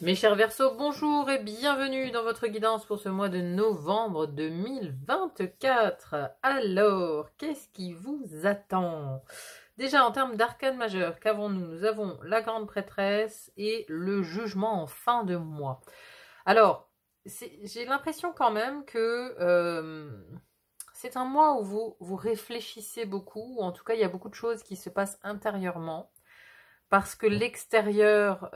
Mes chers Verseaux, bonjour et bienvenue dans votre guidance pour ce mois de novembre 2024. Alors, qu'est-ce qui vous attend? Déjà, en termes d'arcane majeur, qu'avons-nous? Nous avons la grande prêtresse et le jugement en fin de mois. Alors, j'ai l'impression quand même que c'est un mois où vous réfléchissez beaucoup, ou en tout cas, il y a beaucoup de choses qui se passent intérieurement, parce que l'extérieur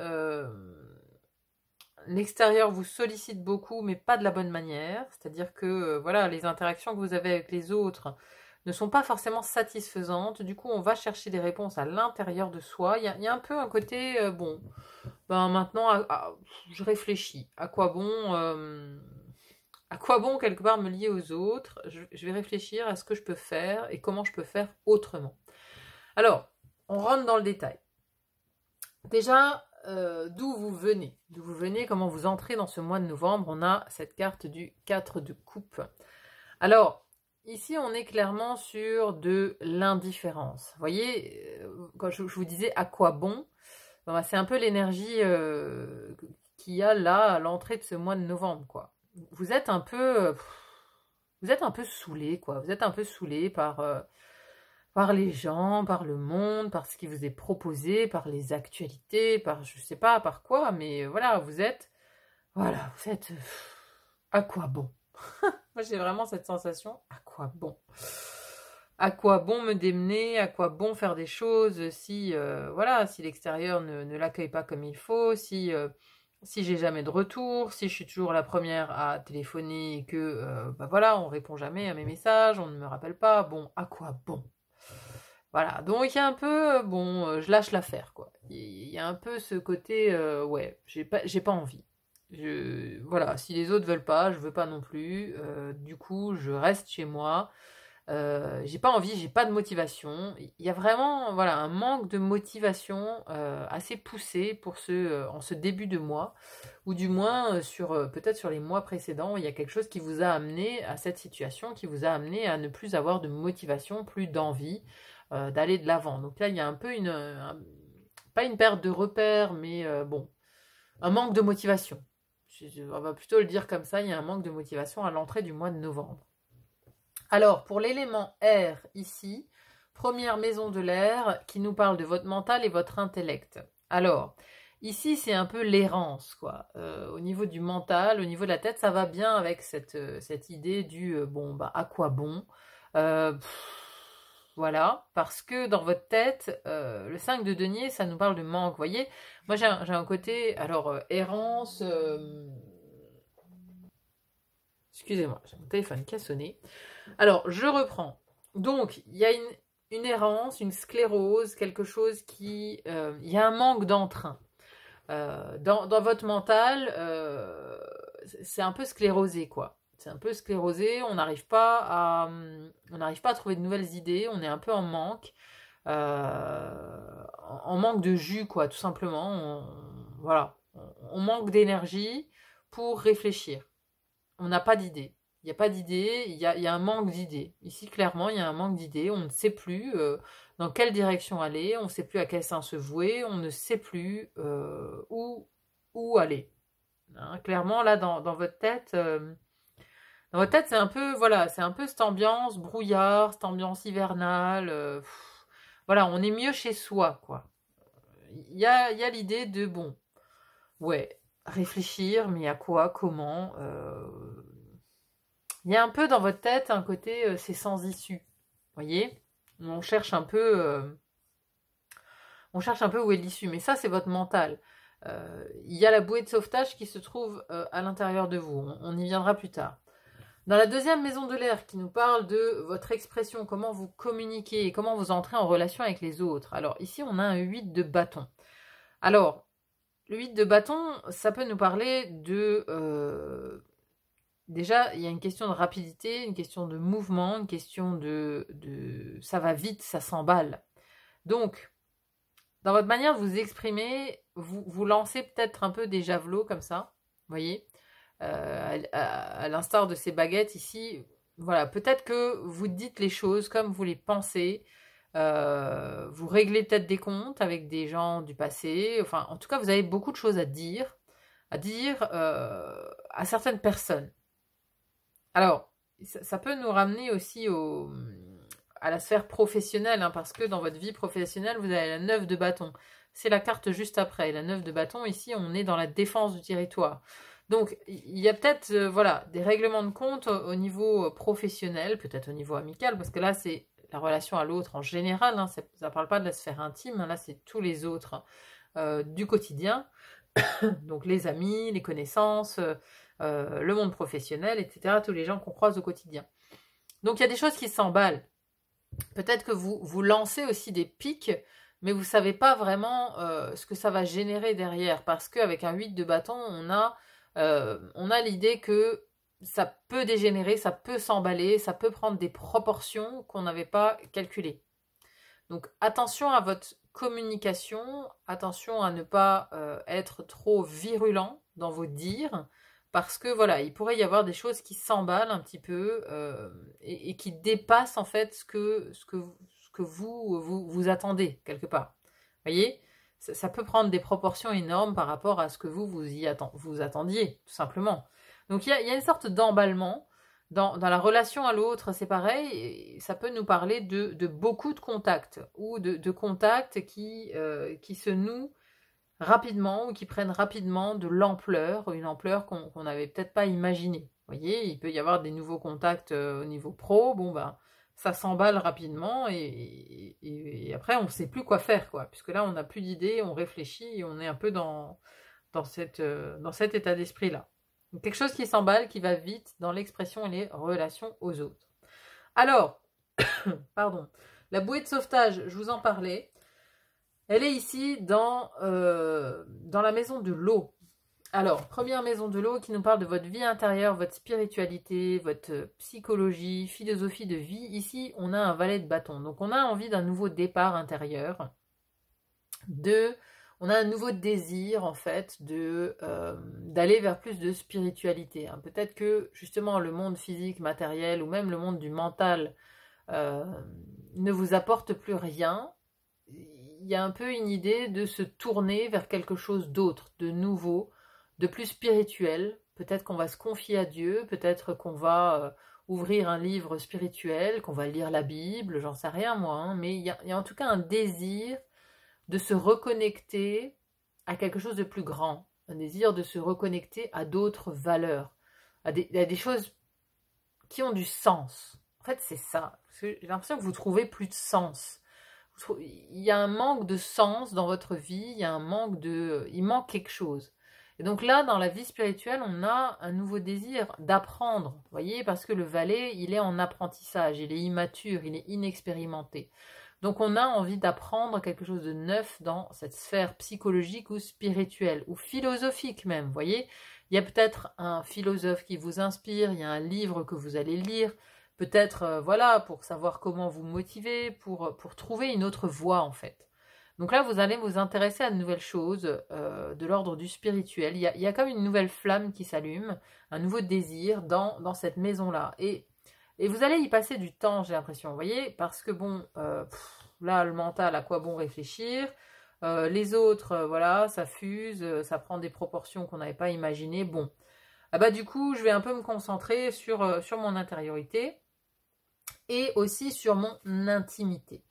vous sollicite beaucoup, mais pas de la bonne manière. C'est-à-dire que voilà, les interactions que vous avez avec les autres ne sont pas forcément satisfaisantes. Du coup, on va chercher des réponses à l'intérieur de soi. Il y a un peu un côté, bon, ben maintenant, je réfléchis. À quoi bon quelque part me lier aux autres? Je vais réfléchir à ce que je peux faire et comment je peux faire autrement. Alors, on rentre dans le détail. Déjà, d'où vous venez, comment vous entrez dans ce mois de novembre. On a cette carte du 4 de coupe. Alors, ici, on est clairement sur de l'indifférence. Vous voyez, quand je vous disais à quoi bon, c'est un peu l'énergie qu'il y a là à l'entrée de ce mois de novembre, quoi. Vous êtes un peu saoulé, quoi. Vous êtes un peu saoulé par les gens, par le monde, par ce qui vous est proposé, par les actualités, par je sais pas par quoi, mais voilà, vous êtes à quoi bon? Moi j'ai vraiment cette sensation, à quoi bon? À quoi bon me démener? À quoi bon faire des choses si voilà, si l'extérieur ne l'accueille pas comme il faut, si j'ai jamais de retour, si je suis toujours la première à téléphoner et que voilà, on répond jamais à mes messages, on ne me rappelle pas, bon, à quoi bon? Voilà, donc il y a un peu, je lâche l'affaire, quoi. Il y a un peu ce côté, ouais, j'ai pas envie. Voilà, si les autres veulent pas, je veux pas non plus. Du coup, je reste chez moi. J'ai pas envie, j'ai pas de motivation. Il y a vraiment, voilà, un manque de motivation assez poussé pour en ce début de mois, ou du moins peut-être sur les mois précédents, il y a quelque chose qui vous a amené à cette situation, qui vous a amené à ne plus avoir de motivation, plus d'envie d'aller de l'avant. Donc là, il y a un peu pas une perte de repères, mais un manque de motivation. On va plutôt le dire comme ça, il y a un manque de motivation à l'entrée du mois de novembre. Alors, pour l'élément air, ici, première maison de l'air qui nous parle de votre mental et votre intellect. Alors, ici, c'est un peu l'errance, quoi. Au niveau du mental, au niveau de la tête, ça va bien avec cette idée du à quoi bon? Voilà, parce que dans votre tête, le 5 de denier, ça nous parle de manque, vous voyez. Moi, j'ai un côté, alors, errance... Excusez-moi, j'ai mon téléphone qui a sonné. Alors, je reprends. Donc, il y a une errance, une sclérose, quelque chose qui... il y a un manque d'entrain. Dans votre mental, c'est un peu sclérosé, quoi. C'est un peu sclérosé, on n'arrive pas à trouver de nouvelles idées, on est un peu en manque. En manque de jus, quoi, tout simplement. Voilà. On manque d'énergie pour réfléchir. On n'a pas d'idée. Il n'y a pas d'idée, il y a un manque d'idées. Ici, clairement, il y a un manque d'idées. On ne sait plus dans quelle direction aller, on ne sait plus à quel sens se vouer, on ne sait plus où aller. Hein, clairement, là, dans votre tête, c'est un peu, voilà, c'est un peu cette ambiance brouillard, cette ambiance hivernale. Voilà, on est mieux chez soi, quoi. Il y a l'idée de, ouais, réfléchir, mais à quoi, comment il y a un peu dans votre tête un côté c'est sans issue. Vous voyez? On cherche un peu où est l'issue, mais ça c'est votre mental. Il y a la bouée de sauvetage qui se trouve à l'intérieur de vous. On y viendra plus tard. Dans la deuxième maison de l'air qui nous parle de votre expression, comment vous communiquez et comment vous entrez en relation avec les autres. Alors ici on a un 8 de bâton. Alors, le 8 de bâton, ça peut nous parler de... Déjà, il y a une question de rapidité, une question de mouvement, une question de ça va vite, ça s'emballe. Donc, dans votre manière de vous exprimer, vous lancez peut-être un peu des javelots comme ça, vous voyez, à l'instar de ces baguettes ici. Voilà, peut-être que vous dites les choses comme vous les pensez, vous réglez peut-être des comptes avec des gens du passé, enfin, en tout cas, vous avez beaucoup de choses à dire, à dire à certaines personnes. Alors, ça peut nous ramener aussi à la sphère professionnelle, hein, parce que dans votre vie professionnelle, vous avez la 9 de bâton. C'est la carte juste après. La 9 de bâton, ici, on est dans la défense du territoire. Donc, il y a peut-être voilà, des règlements de compte au niveau professionnel, peut-être au niveau amical, parce que là, c'est la relation à l'autre en général. Hein, ça ne parle pas de la sphère intime, hein, là, c'est tous les autres du quotidien. Donc, les amis, les connaissances, le monde professionnel, etc. Tous les gens qu'on croise au quotidien. Donc, il y a des choses qui s'emballent. Peut-être que vous lancez aussi des pics, mais vous ne savez pas vraiment ce que ça va générer derrière. Parce qu'avec un 8 de bâton, on a l'idée que ça peut dégénérer, ça peut s'emballer, ça peut prendre des proportions qu'on n'avait pas calculées. Donc attention à votre communication, attention à ne pas être trop virulent dans vos dires, parce que voilà, il pourrait y avoir des choses qui s'emballent un petit peu et qui dépassent en fait ce que vous attendez quelque part. Vous voyez, ça peut prendre des proportions énormes par rapport à ce que vous attendiez, tout simplement. Donc il y a une sorte d'emballement. Dans la relation à l'autre, c'est pareil, ça peut nous parler de beaucoup de contacts, ou de contacts qui se nouent rapidement, ou qui prennent rapidement de l'ampleur, une ampleur qu'on n'avait peut-être pas imaginée. Vous voyez, il peut y avoir des nouveaux contacts au niveau pro, bon ben, ça s'emballe rapidement, et après on ne sait plus quoi faire, quoi, puisque là on n'a plus d'idées, on réfléchit, et on est un peu dans cet état d'esprit-là. Donc, quelque chose qui s'emballe, qui va vite dans l'expression et les relations aux autres. Alors, pardon, la bouée de sauvetage, je vous en parlais. Elle est ici dans la maison de l'eau. Alors, première maison de l'eau qui nous parle de votre vie intérieure, votre spiritualité, votre psychologie, philosophie de vie. Ici, on a un valet de bâton. Donc, on a envie d'un nouveau départ intérieur. On a un nouveau désir, en fait, d'aller vers plus de spiritualité. Hein. Peut-être que, justement, le monde physique, matériel, ou même le monde du mental ne vous apporte plus rien. Il y a un peu une idée de se tourner vers quelque chose d'autre, de nouveau, de plus spirituel. Peut-être qu'on va se confier à Dieu, peut-être qu'on va ouvrir un livre spirituel, qu'on va lire la Bible, j'en sais rien moi, hein, mais il y a en tout cas un désir de se reconnecter à quelque chose de plus grand, un désir de se reconnecter à d'autres valeurs, à des choses qui ont du sens. En fait, c'est ça. J'ai l'impression que vous trouvez plus de sens. Il y a un manque de sens dans votre vie, il manque quelque chose. Et donc là, dans la vie spirituelle, on a un nouveau désir d'apprendre, vous voyez, parce que le valet, il est en apprentissage, il est immature, il est inexpérimenté. Donc on a envie d'apprendre quelque chose de neuf dans cette sphère psychologique ou spirituelle, ou philosophique même, vous voyez. Il y a peut-être un philosophe qui vous inspire, il y a un livre que vous allez lire, peut-être, voilà, pour savoir comment vous motiver, pour trouver une autre voie en fait. Donc là, vous allez vous intéresser à de nouvelles choses de l'ordre du spirituel. Il y a comme une nouvelle flamme qui s'allume, un nouveau désir dans cette maison-là. Et vous allez y passer du temps, j'ai l'impression, vous voyez, parce que bon, là, le mental, à quoi bon réfléchir, les autres, voilà, ça fuse, ça prend des proportions qu'on n'avait pas imaginées, bon. Ah bah du coup, je vais un peu me concentrer sur mon intériorité et aussi sur mon intimité.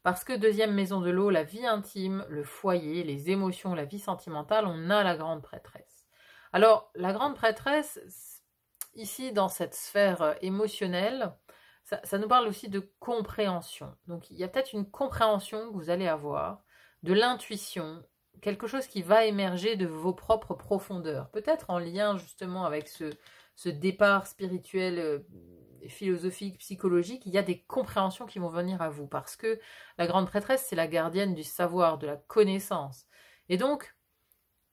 Parce que deuxième maison de l'eau, la vie intime, le foyer, les émotions, la vie sentimentale, on a la grande prêtresse. Alors, la grande prêtresse, ici, dans cette sphère émotionnelle, ça nous parle aussi de compréhension. Donc, il y a peut-être une compréhension que vous allez avoir, de l'intuition, quelque chose qui va émerger de vos propres profondeurs. Peut-être en lien, justement, avec ce départ spirituel, philosophique, psychologique, il y a des compréhensions qui vont venir à vous. Parce que la grande prêtresse, c'est la gardienne du savoir, de la connaissance. Et donc,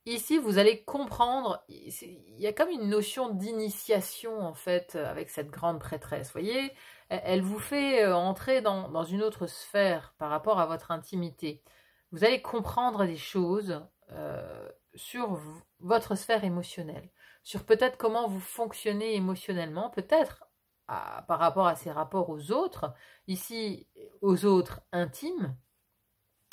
ici, vous allez comprendre, il y a comme une notion d'initiation, en fait, avec cette grande prêtresse. Vous voyez, elle vous fait entrer dans une autre sphère par rapport à votre intimité. Vous allez comprendre des choses sur votre sphère émotionnelle, sur peut-être comment vous fonctionnez émotionnellement, peut-être par rapport à ces rapports aux autres, ici, aux autres intimes,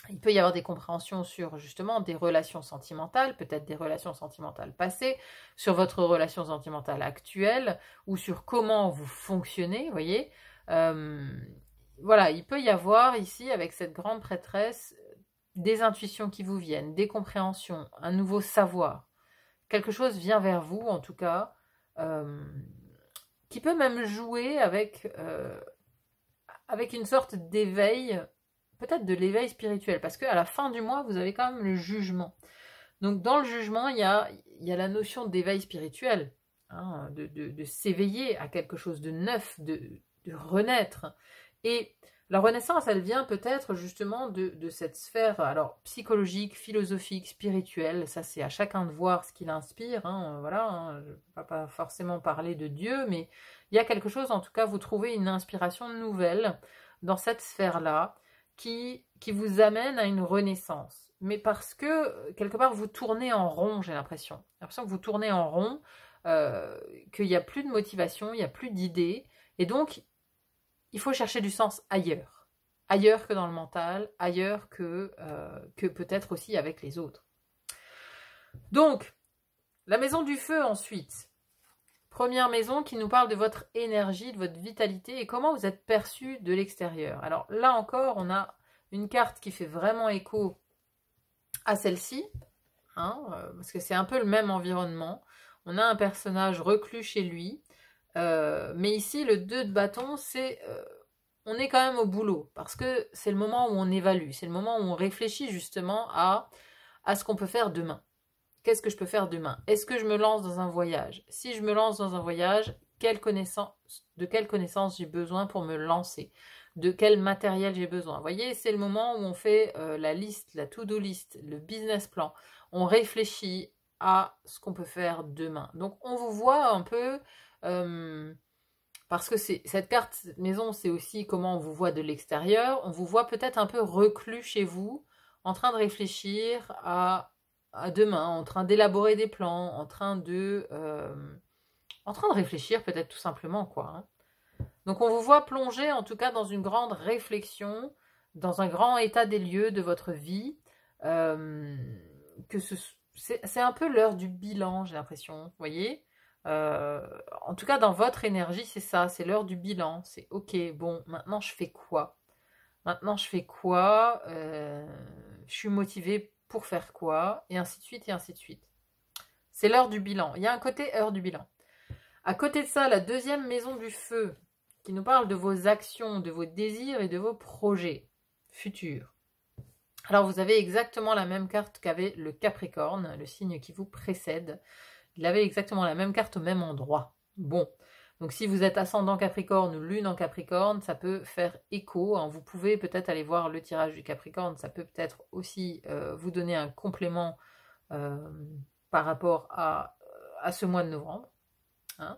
Il peut y avoir des compréhensions sur justement des relations sentimentales, peut-être des relations sentimentales passées, sur votre relation sentimentale actuelle, ou sur comment vous fonctionnez, vous voyez. Voilà, il peut y avoir ici, avec cette grande prêtresse, des intuitions qui vous viennent, des compréhensions, un nouveau savoir. Quelque chose vient vers vous, en tout cas, qui peut même jouer avec une sorte d'éveil, peut-être de l'éveil spirituel, parce qu'à la fin du mois, vous avez quand même le jugement. Donc dans le jugement, il y a la notion d'éveil spirituel, hein, de s'éveiller à quelque chose de neuf, de renaître. Et la renaissance, elle vient peut-être justement de cette sphère alors psychologique, philosophique, spirituelle. Ça, c'est à chacun de voir ce qu'il inspire. Hein, voilà, hein, je ne vais pas forcément parler de Dieu, mais il y a quelque chose, en tout cas, vous trouvez une inspiration nouvelle dans cette sphère-là qui vous amène à une renaissance. Mais parce que, quelque part, vous tournez en rond, j'ai l'impression. J'ai l'impression que vous tournez en rond, qu'il n'y a plus de motivation, il n'y a plus d'idées. Et donc, il faut chercher du sens ailleurs. Ailleurs que dans le mental, ailleurs que peut-être aussi avec les autres. Donc, la maison du feu ensuite. Première maison qui nous parle de votre énergie, de votre vitalité et comment vous êtes perçu de l'extérieur. Alors là encore, on a une carte qui fait vraiment écho à celle-ci, hein, parce que c'est un peu le même environnement. On a un personnage reclus chez lui, mais ici, le 2 de bâton, c'est... on est quand même au boulot, parce que c'est le moment où on évalue, c'est le moment où on réfléchit justement à ce qu'on peut faire demain. Qu'est-ce que je peux faire demain? Est-ce que je me lance dans un voyage? Si je me lance dans un voyage, de quelle connaissance j'ai besoin pour me lancer? De quel matériel j'ai besoin? Vous voyez, c'est le moment où on fait la liste, la to-do list, le business plan. On réfléchit à ce qu'on peut faire demain. Donc, on vous voit un peu... parce que cette carte maison, c'est aussi comment on vous voit de l'extérieur. On vous voit peut-être un peu reclus chez vous, en train de réfléchir à demain, en train d'élaborer des plans, en train de réfléchir peut-être tout simplement, quoi. Hein. Donc on vous voit plonger en tout cas dans une grande réflexion, dans un grand état des lieux de votre vie, c'est un peu l'heure du bilan, j'ai l'impression, vous voyez. En tout cas, dans votre énergie, c'est ça, c'est l'heure du bilan. C'est ok, bon, maintenant je fais quoi? Maintenant je fais quoi? Je suis motivée pour faire quoi? Et ainsi de suite, et ainsi de suite. C'est l'heure du bilan. Il y a un côté heure du bilan. À côté de ça, la deuxième maison du feu, qui nous parle de vos actions, de vos désirs et de vos projets futurs. Alors, vous avez exactement la même carte qu'avait le Capricorne, le signe qui vous précède. Il avait exactement la même carte au même endroit. Bon, donc si vous êtes ascendant Capricorne ou lune en Capricorne, ça peut faire écho. Hein. Vous pouvez peut-être aller voir le tirage du Capricorne, ça peut peut-être aussi vous donner un complément par rapport à ce mois de novembre. Hein.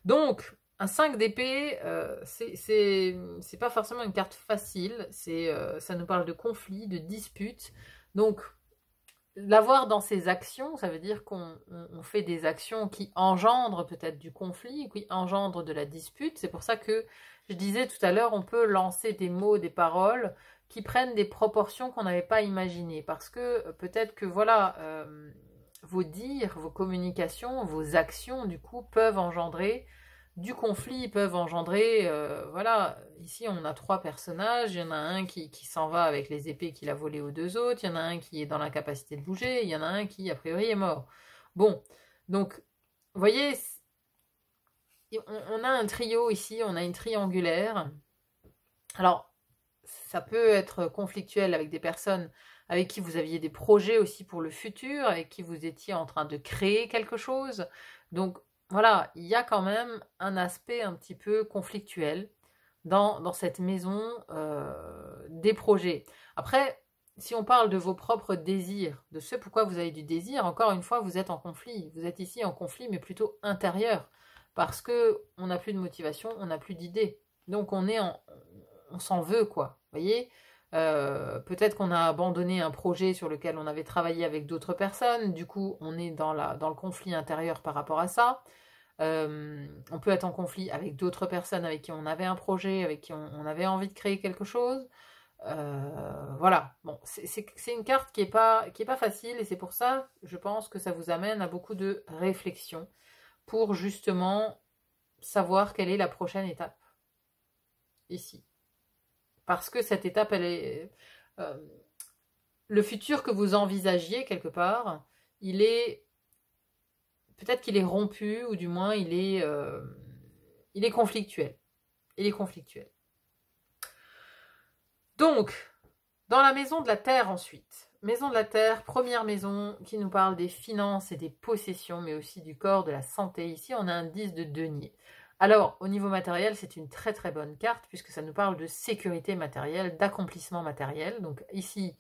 Donc, un 5 d'épée, c'est pas forcément une carte facile, ça nous parle de conflits, de disputes. Donc, l'avoir dans ses actions, ça veut dire qu'on fait des actions qui engendrent peut-être du conflit, qui engendrent de la dispute. C'est pour ça que je disais tout à l'heure, on peut lancer des mots, des paroles qui prennent des proportions qu'on n'avait pas imaginées. Parce que peut-être que voilà, vos dires, vos communications, vos actions, du coup, peuvent engendrer du conflit, peuvent engendrer, voilà, ici on a 3 personnages, il y en a un qui s'en va avec les épées qu'il a volées aux 2 autres, il y en a un qui est dans l'incapacité de bouger, il y en a un qui a priori est mort. Bon, donc, vous voyez, on a un trio ici, on a une triangulaire. Alors, ça peut être conflictuel avec des personnes avec qui vous aviez des projets aussi pour le futur, avec qui vous étiez en train de créer quelque chose. Donc, voilà, il y a quand même un aspect un petit peu conflictuel dans cette maison des projets. Après, si on parle de vos propres désirs, de ce pourquoi vous avez du désir, encore une fois, vous êtes en conflit. Vous êtes ici en conflit, mais plutôt intérieur. Parce que on n'a plus de motivation, on n'a plus d'idées. Donc on s'en veut, quoi. Vous voyez, peut-être qu'on a abandonné un projet sur lequel on avait travaillé avec d'autres personnes, du coup on est dans le conflit intérieur par rapport à ça. On peut être en conflit avec d'autres personnes avec qui on avait un projet, avec qui on avait envie de créer quelque chose. Voilà, bon, c'est une carte qui est pas facile, et c'est pour ça, je pense que ça vous amène à beaucoup de réflexion pour justement savoir quelle est la prochaine étape ici. Parce que cette étape, elle est... le futur que vous envisagiez quelque part, il est... Peut-être qu'il est rompu, ou du moins il est conflictuel. Il est conflictuel. Donc, dans la maison de la Terre ensuite. Maison de la Terre, première maison qui nous parle des finances et des possessions, mais aussi du corps, de la santé. Ici, on a un 10 de denier. Alors, au niveau matériel, c'est une très très bonne carte, puisque ça nous parle de sécurité matérielle, d'accomplissement matériel. Donc ici,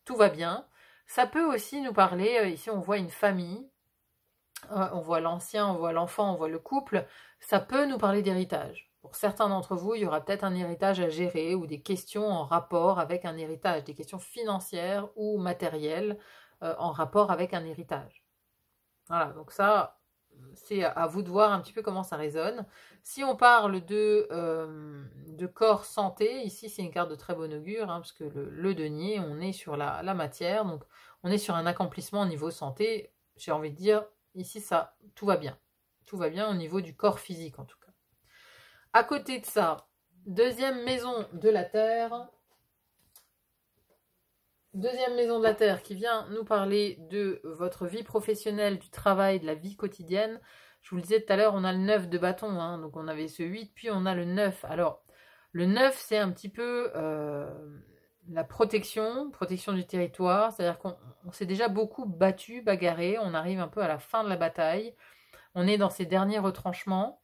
tout va bien. Ça peut aussi nous parler, ici on voit une famille, on voit l'ancien, on voit l'enfant, on voit le couple. Ça peut nous parler d'héritage. Pour certains d'entre vous, il y aura peut-être un héritage à gérer ou des questions en rapport avec un héritage, des questions financières ou matérielles en rapport avec un héritage. Voilà, donc ça, c'est à vous de voir un petit peu comment ça résonne. Si on parle de corps santé, ici c'est une carte de très bon augure, hein, parce que le denier, on est sur la matière, donc on est sur un accomplissement au niveau santé. J'ai envie de dire, ici ça, tout va bien. Tout va bien au niveau du corps physique en tout cas. À côté de ça, deuxième maison de la Terre. Deuxième maison de la Terre qui vient nous parler de votre vie professionnelle, du travail, de la vie quotidienne. Je vous le disais tout à l'heure, on a le 9 de bâton, hein, donc on avait ce 8, puis on a le 9. Alors, le 9, c'est un petit peu la protection du territoire, c'est-à-dire qu'on s'est déjà beaucoup battu, bagarré, on arrive un peu à la fin de la bataille, on est dans ces derniers retranchements.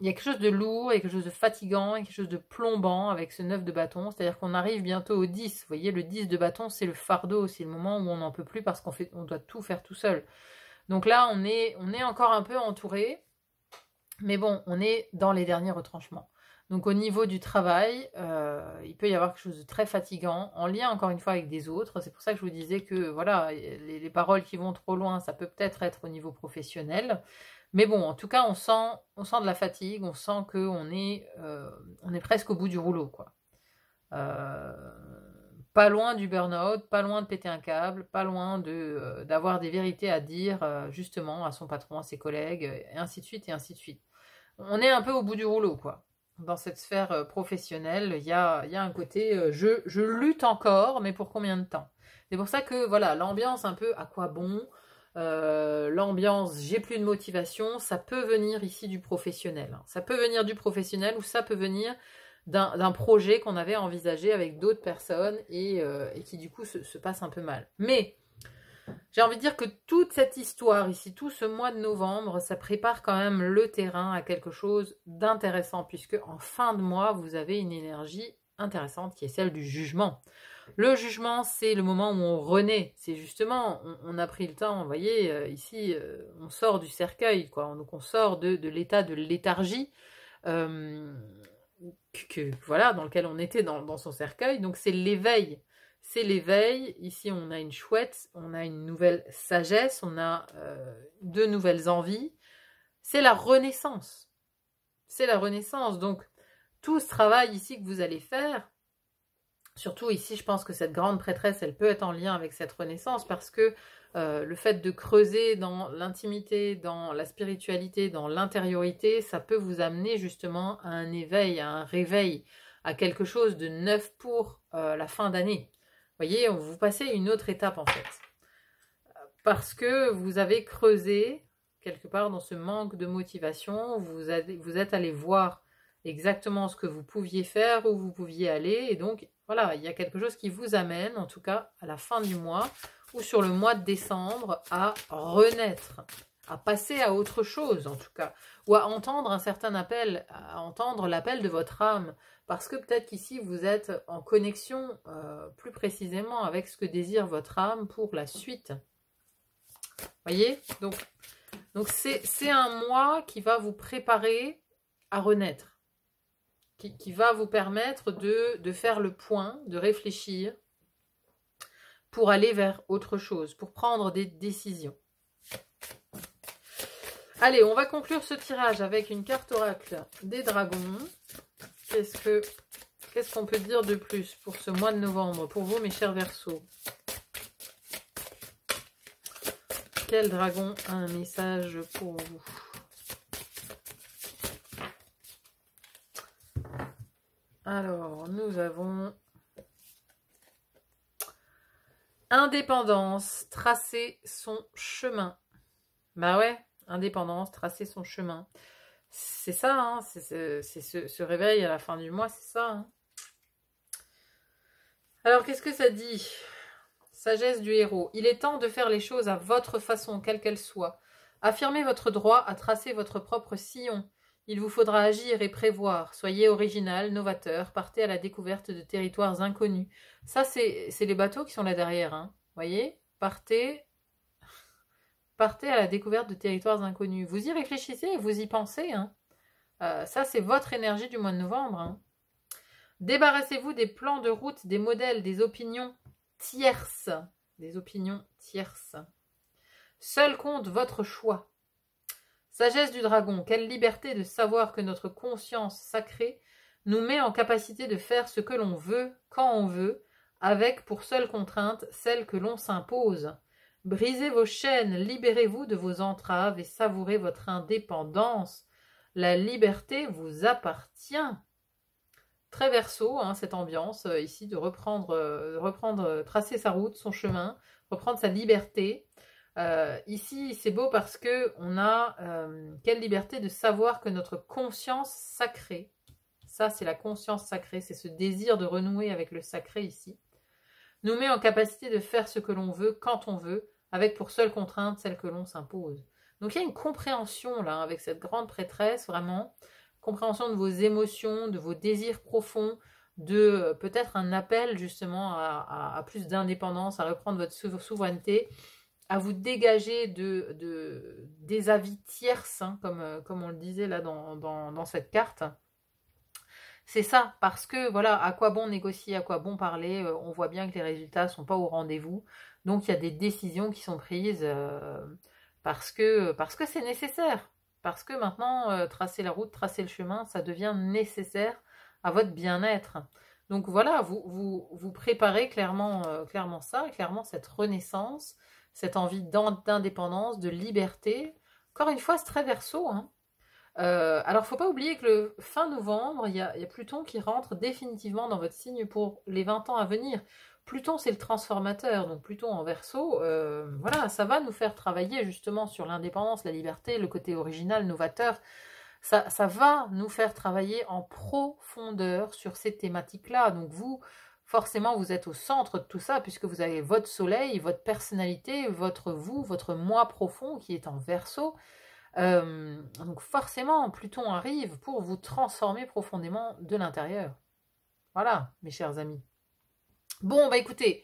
Il y a quelque chose de lourd, il y a quelque chose de fatigant, il y a quelque chose de plombant avec ce 9 de bâton. C'est-à-dire qu'on arrive bientôt au 10. Vous voyez, le 10 de bâton, c'est le fardeau. C'est le moment où on n'en peut plus parce qu'on doit tout faire tout seul. Donc là, on est encore un peu entouré. Mais bon, on est dans les derniers retranchements. Donc au niveau du travail, il peut y avoir quelque chose de très fatigant, en lien encore une fois avec des autres. C'est pour ça que je vous disais que voilà, les paroles qui vont trop loin, ça peut peut-être être au niveau professionnel. Mais bon, en tout cas, on sent de la fatigue, on sent qu'on est, on est presque au bout du rouleau, quoi. Pas loin du burn-out, pas loin de péter un câble, pas loin d'avoir des vérités à dire, justement, à son patron, à ses collègues, et ainsi de suite, et ainsi de suite. On est un peu au bout du rouleau, quoi. Dans cette sphère professionnelle, il y a un côté, je lutte encore, mais pour combien de temps? C'est pour ça que, voilà, l'ambiance un peu, à quoi bon? L'ambiance, j'ai plus de motivation, ça peut venir ici du professionnel. Ça peut venir du professionnel ou ça peut venir d'un projet qu'on avait envisagé avec d'autres personnes et qui du coup se passe un peu mal. Mais j'ai envie de dire que toute cette histoire ici, tout ce mois de novembre, ça prépare quand même le terrain à quelque chose d'intéressant puisque en fin de mois, vous avez une énergie intéressante qui est celle du jugement. Le jugement, c'est le moment où on renaît. C'est justement, on a pris le temps, vous voyez, ici, on sort du cercueil, quoi. Donc on sort de l'état de léthargie, voilà, dans lequel on était dans son cercueil. Donc c'est l'éveil. C'est l'éveil. Ici, on a une chouette, on a une nouvelle sagesse, on a de nouvelles envies. C'est la renaissance. C'est la renaissance. Donc, tout ce travail ici que vous allez faire, surtout ici, je pense que cette grande prêtresse, elle peut être en lien avec cette renaissance parce que le fait de creuser dans l'intimité, dans la spiritualité, dans l'intériorité, ça peut vous amener justement à un éveil, à un réveil, à quelque chose de neuf pour la fin d'année. Vous voyez, vous passez une autre étape en fait. Parce que vous avez creusé quelque part dans ce manque de motivation, vous êtes allé voir exactement ce que vous pouviez faire, où vous pouviez aller, et donc voilà, il y a quelque chose qui vous amène, en tout cas à la fin du mois, ou sur le mois de décembre, à renaître, à passer à autre chose en tout cas, ou à entendre un certain appel, à entendre l'appel de votre âme, parce que peut-être qu'ici vous êtes en connexion plus précisément avec ce que désire votre âme pour la suite. Voyez, donc c'est un mois qui va vous préparer à renaître. Qui va vous permettre de faire le point, de réfléchir pour aller vers autre chose, pour prendre des décisions. Allez, on va conclure ce tirage avec une carte oracle des dragons. qu'est-ce qu'on peut dire de plus pour ce mois de novembre, pour vous, mes chers Verseaux? Quel dragon a un message pour vous? Alors, nous avons indépendance, tracer son chemin. Bah ouais, indépendance, tracer son chemin. C'est ça, hein, c'est ce réveil à la fin du mois, c'est ça. Hein. Alors, qu'est-ce que ça dit? Sagesse du héros. Il est temps de faire les choses à votre façon, quelle qu'elle soit. Affirmez votre droit à tracer votre propre sillon. Il vous faudra agir et prévoir. Soyez original, novateur, partez à la découverte de territoires inconnus. Ça, c'est les bateaux qui sont là derrière. Hein. Voyez? Partez à la découverte de territoires inconnus. Vous y réfléchissez, vous y pensez. Hein. Ça, c'est votre énergie du mois de novembre. Hein. Débarrassez-vous des plans de route, des modèles, des opinions tierces. Des opinions tierces. Seul compte votre choix. Sagesse du dragon, quelle liberté de savoir que notre conscience sacrée nous met en capacité de faire ce que l'on veut, quand on veut, avec pour seule contrainte celle que l'on s'impose. Brisez vos chaînes, libérez-vous de vos entraves et savourez votre indépendance. La liberté vous appartient. Très Verseau, hein, cette ambiance ici de reprendre, tracer sa route, son chemin, reprendre sa liberté. Ici, c'est beau parce que on a quelle liberté de savoir que notre conscience sacrée, ça c'est la conscience sacrée, c'est ce désir de renouer avec le sacré ici, nous met en capacité de faire ce que l'on veut, quand on veut, avec pour seule contrainte celle que l'on s'impose. Donc il y a une compréhension là, avec cette grande prêtresse, vraiment, compréhension de vos émotions, de vos désirs profonds, de peut-être un appel justement à plus d'indépendance, à reprendre votre souveraineté, à vous dégager des avis tierces, hein, comme on le disait là dans cette carte. C'est ça, parce que voilà, à quoi bon négocier, à quoi bon parler, on voit bien que les résultats ne sont pas au rendez-vous. Donc il y a des décisions qui sont prises parce que c'est nécessaire. Parce que maintenant, tracer la route, tracer le chemin, ça devient nécessaire à votre bien-être. Donc voilà, vous préparez clairement ça, clairement cette renaissance, cette envie d'indépendance, de liberté. Encore une fois, c'est très Verseau. Hein. Alors, il ne faut pas oublier que le fin novembre, il y a Pluton qui rentre définitivement dans votre signe pour les 20 ans à venir. Pluton, c'est le transformateur, donc Pluton en Verseau, voilà, ça va nous faire travailler justement sur l'indépendance, la liberté, le côté original, novateur. Ça va nous faire travailler en profondeur sur ces thématiques-là. Donc vous, forcément, vous êtes au centre de tout ça, puisque vous avez votre soleil, votre personnalité, votre moi profond qui est en Verseau. Donc forcément, Pluton arrive pour vous transformer profondément de l'intérieur. Voilà, mes chers amis. Bon, bah écoutez,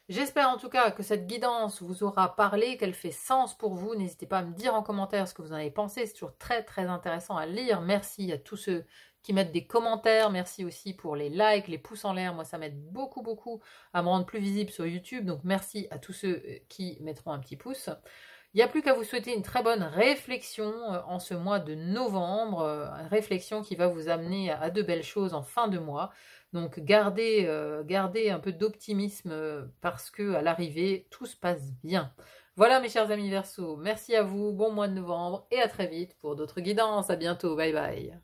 j'espère en tout cas que cette guidance vous aura parlé, qu'elle fait sens pour vous. N'hésitez pas à me dire en commentaire ce que vous en avez pensé. C'est toujours très très intéressant à lire. Merci à tous ceux qui mettent des commentaires. Merci aussi pour les likes, les pouces en l'air. Moi, ça m'aide beaucoup beaucoup à me rendre plus visible sur YouTube. Donc merci à tous ceux qui mettront un petit pouce. Il n'y a plus qu'à vous souhaiter une très bonne réflexion en ce mois de novembre, une réflexion qui va vous amener à de belles choses en fin de mois. Donc gardez un peu d'optimisme parce que à l'arrivée, tout se passe bien. Voilà mes chers amis Verseaux, merci à vous, bon mois de novembre et à très vite pour d'autres guidances. À bientôt, bye bye.